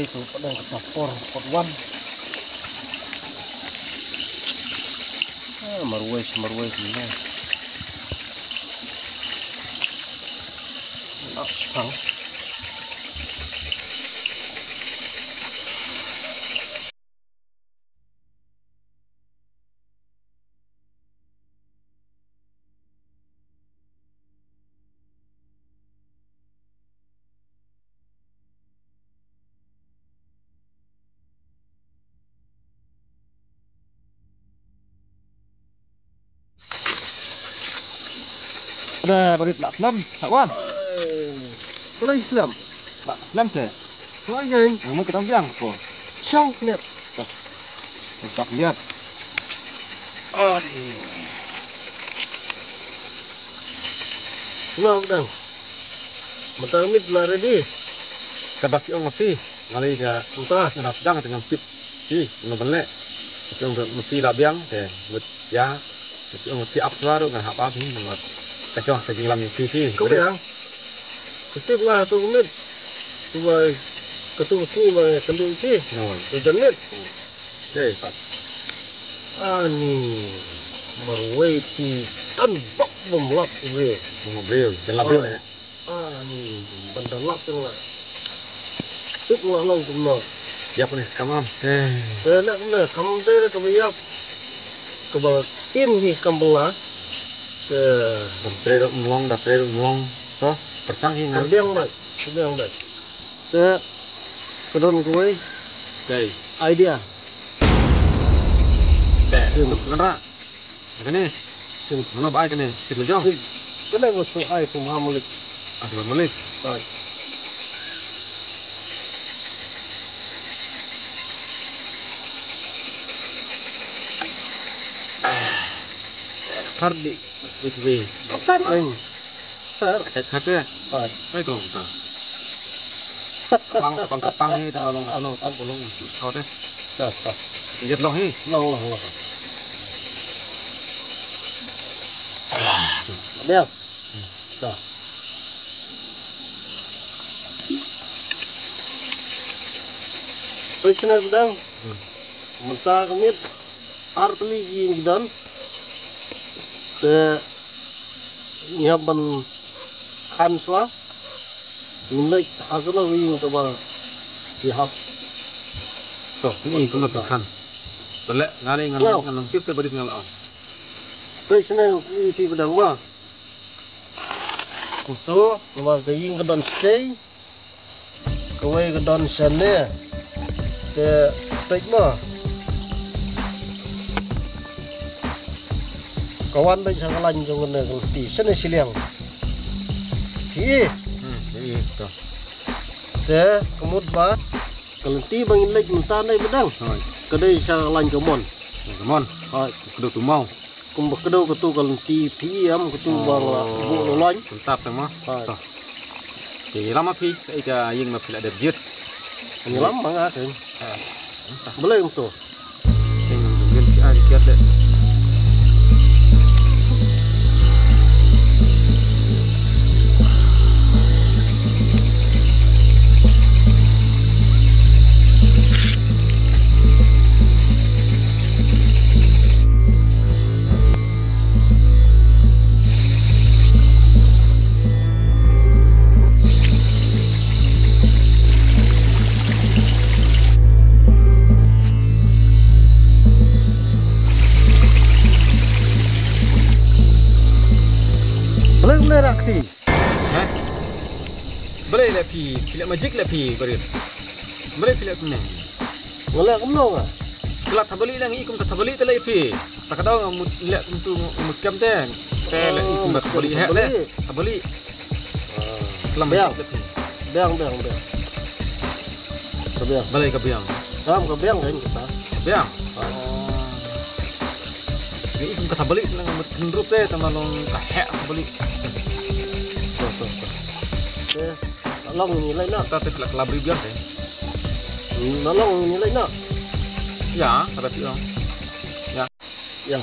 itu pedang ketapor potwan. Marwes ini. Sang. Ada beri plat enam, tak kuat. Kalau Islam, Plat enam saya. kalau yang Kamu kita bilang kok. Syang net. Tak lihat. Nah, pedang. Matamit na ready. Kabak yung mesti. Ngali ka Entah. ngarap dang dengan pip. Si, ngabale. Yung mesti labiang teh. But ya. Yung mesti up baru ngan apa sih ngat. Kacau saking lam si si. Kau yang. Setiap lah tu menit. Tu mai ketu si mai kendung si. No. Tu janit. Okey. Ani marway ti tan bak memlap we. Mau beliau, jangan labiau ya. Ani bandalap tu lah. Tik lang tu lah. Siap nih, kamu. Nak kena kamu tu kebiak. Kebal tin ni kambelah. Dapre mulong. Toh, pertang hingan. Kerbiang dah. Te kedon kuai Okey. idea. Untuk kenapa? Kene. Mana baik kene? Kita jauh. Kena gosok ai semua mulik. Ada balik. Baik. Kardi. Bitwi. Kan ai. Sir. Kata. Baik. Itu. Kepang ni tolong tolong. Kau deh. Dah. Lihat loh ni. Long. Dia. Dah. Periksa pedang. Mentah kemit. Artli gidan. Te nyaban kanswa. Mulai hasil wing kebal. Dihap. Toh, ni kena tekan. Belak ngali ngalong kita beri ngalong. Periksa isi pedang wah. Kutu, kebal kaying kedon stay. Kawai kedon sana. Te take mah. Kawan baik sangat lanjut kena kelti. Sana siliang. Hi. Ini toh. Te kemud ba. Kelti bangin lagi mentah nai pedang. Hai. Kedai sangat lanjut mon. Come on. Hai. Kudu tu mau. Kumbak kedau ketu kelti pi am ketu bang bu lolan. Mantap sama. Hai. Toh. Okey, lama pi. Ika yang mesti ada jet. Ini lama ngah kan. Boleh untuk. Yang mungkin si ada kiat deh. Boleh reaksi. Hah? Boleh lah pi. Pilih magic lah pi. Boleh pilih kena. Boleh kemana ngah? Kelak tabali lang ikum tabali talay pi. Tak tahu ngamut lihat tentu mukam ten. Tele ikum tabali hek deh. Tabali. Kelam Biang. magic lah pi. Biang. Kebiang. Balai ke biang. Dalam kebiang kan kita. Biang. Ini ikum tabali lang ngamut kendrup deh tamalong kahek tabali. Long ini lain nak. Kita telak kelabri biang deh. Long ini lain nak. Ya, ada biang. Ya.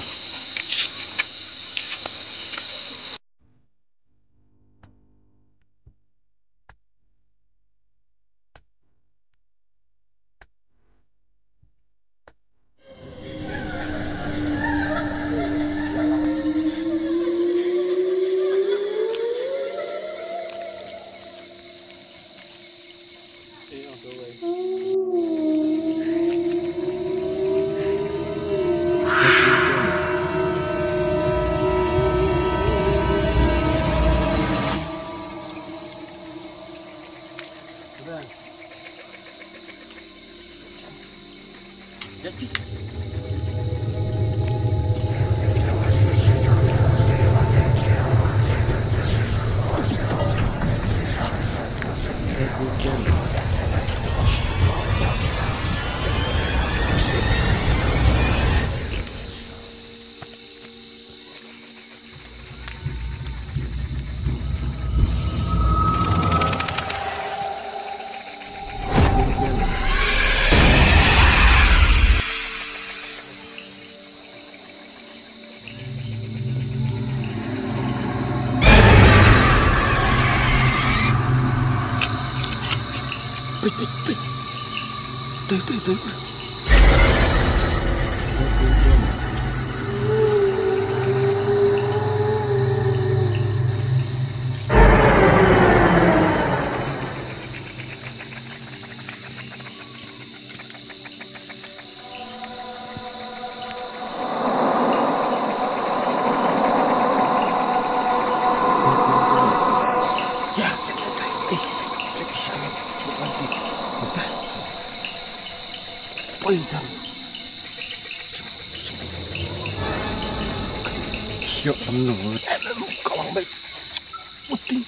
Jadi. Itu. Panjang. Siap temen. Kalang baik. Putih.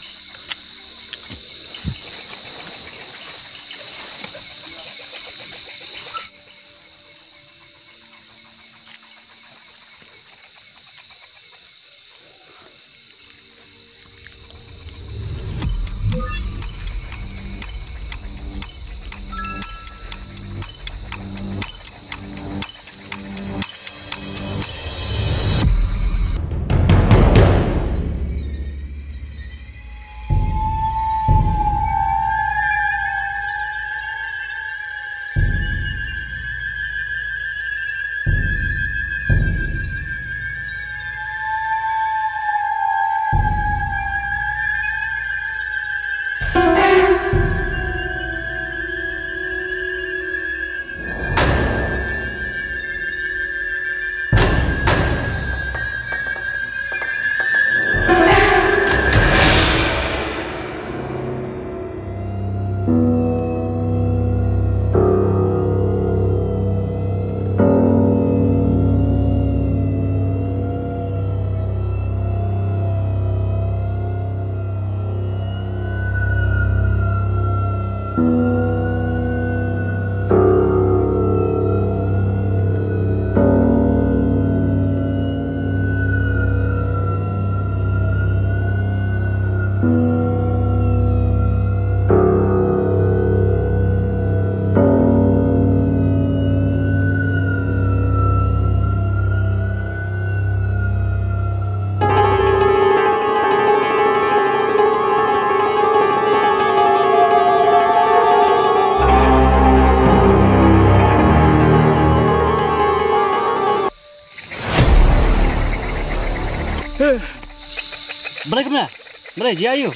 Mereka mana? Mereka dia ayo.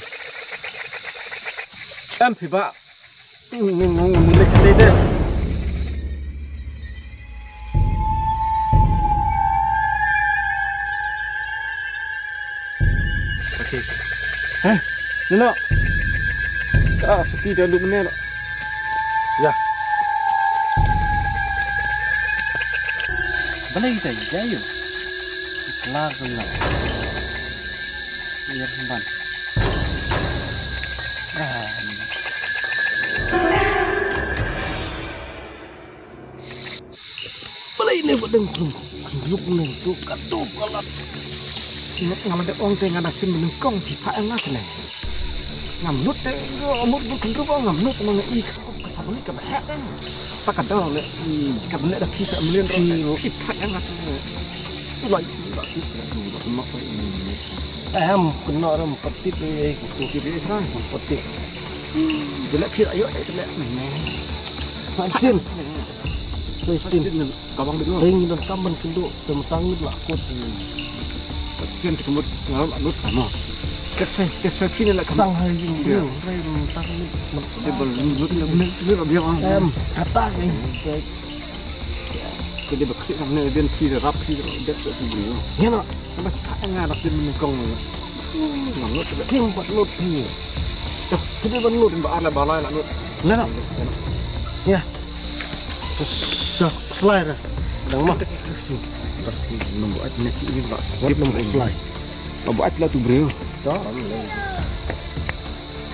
Em thì bạn. Mình lên đây đây. Okey. Nino. Sepi dah duduk mana? Ya. Balik kita dia ayo. Kelar dulu. Biar simpan. Balik ini bedeng belum nih tu kadu kalat. Ingat ngalah orang tengah nak sim menengkong di pak enak nih. Ngamnut deh, ngamnut bukan tu bang ngamnut mana ik kata balik ke bahak kan. Pakai dong nih, kabel dah kita melihat di pak enak nih. Lagi lagi dulu semua ini. Kena orang petit ni, petit ni kan, petit. Jelek kira ayo, jelek. Sasin, Kabang dulu. ring dan kamban kenduk, sementang ni lakut. Sasin kemud ngalam anut sama. Kesek sini nak sang hari ini. Ring tang ni. Dia berlut benar biar orang. Kata ni. Jadi bekerja sama dengan si rap si dia tu sendiri. Ya nak. Sampai sekarang ada tim menengkong. Ngamnut Tim buat lut ni. Jadi benut mbak ala balai nak nut. Nak. Ya. selai dah. Dang mah. Nombor at net ini pak. Nombor selai. Nombor at lah tu bro. Đó,